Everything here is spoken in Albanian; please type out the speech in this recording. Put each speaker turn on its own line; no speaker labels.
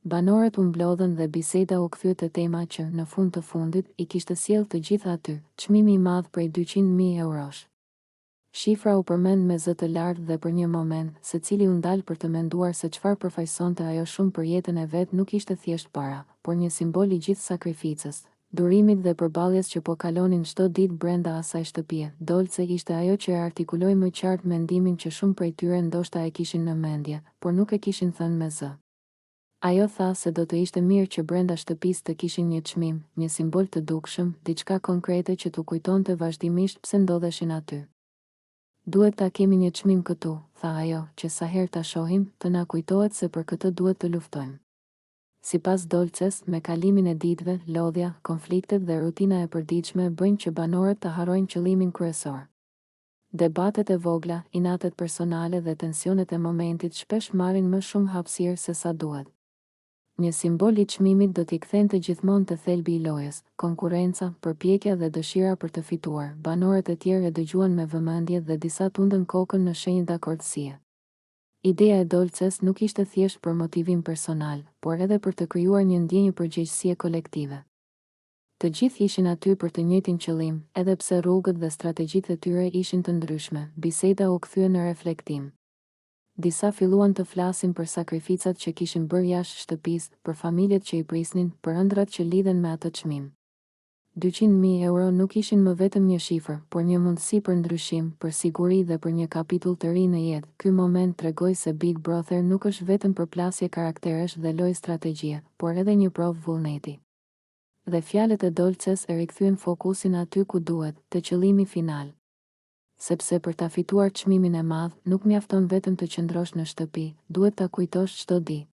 Banorët u mblodhen dhe biseda u kthye te tema që, në fund të fundit, i kishte sjellë të gjithë aty, çmimi i madh prej 200.000 eurosh. Shifra u përmend me zë të lartë dhe për një moment, secili u ndal për të menduar se çfarë përfaqësonte ajo shumë për jetën e vet nuk ishte thjesht para, por një simbol i gjithë sakrificës, durimit dhe përballjes që po kalonin çdo ditë brenda asaj shtëpie. Dolce ishte ajo që e artikuloi më qartë mendimin që shumë prej tyre ndoshta e kishin në mendje, por nuk e kishin thënë me zë. Ajo tha se do të ishte mirë që brenda shtëpisë të kishin një çmim, një simbol të dukshëm, diçka konkrete që t'u kujtonte vazhdimisht pse ndodheshin aty. Duhet ta kemi një çmim këtu, tha ajo, që sa herë ta shohim, të na kujtohet se për këtë duhet të luftojmë. Sipas Dolces, me kalimin e ditëve, lodhja, konfliktet dhe rutina e përditshme bëjnë që banorët të harrojnë qëllimin kryesor. Debatet e vogla, inatet personale dhe tensionet e momentit shpesh marrin më shumë hapësirë se sa duhet. Një simbol i çmimit do t'i kthente gjithmonë te thelbi i lojës, konkurrenca, përpjekja dhe dëshira për të fituar. Banorët e tjerë e dëgjuan me vëmendje dhe disa tundën kokën në shenjë dakordësie. Ideja e Dolces nuk ishte thjesht për motivim personal, por edhe për të krijuar një ndjenjë përgjegjësie kolektive. Të gjithë ishin aty për të njëjtin qëllim, edhe pse rrugët dhe strategjitë e tyre ishin të ndryshme. Biseda u kthye në reflektim. Disa filluan të flasin për sakrificat që kishin bërë jashtë shtëpisë, për familjet që i prisnin, për ëndrat që lidhen me atë çmim. 200.000 euro nuk ishin më vetëm një shifër, por një mundësi për ndryshim, për siguri dhe për një kapitull të ri në jetë. Ky moment tregoi se Big Brother nuk është vetëm përplasje karakteresh dhe lojë strategjie, por edhe një provë vullneti. Dhe fjalët e Dolces e rikthyen fokusin aty ku duhet, te qëllimi final. Sepse për ta fituar çmimin e madh, nuk mjafton vetëm të qëndrosh në shtëpi, duhet ta kujtosh çdo ditë.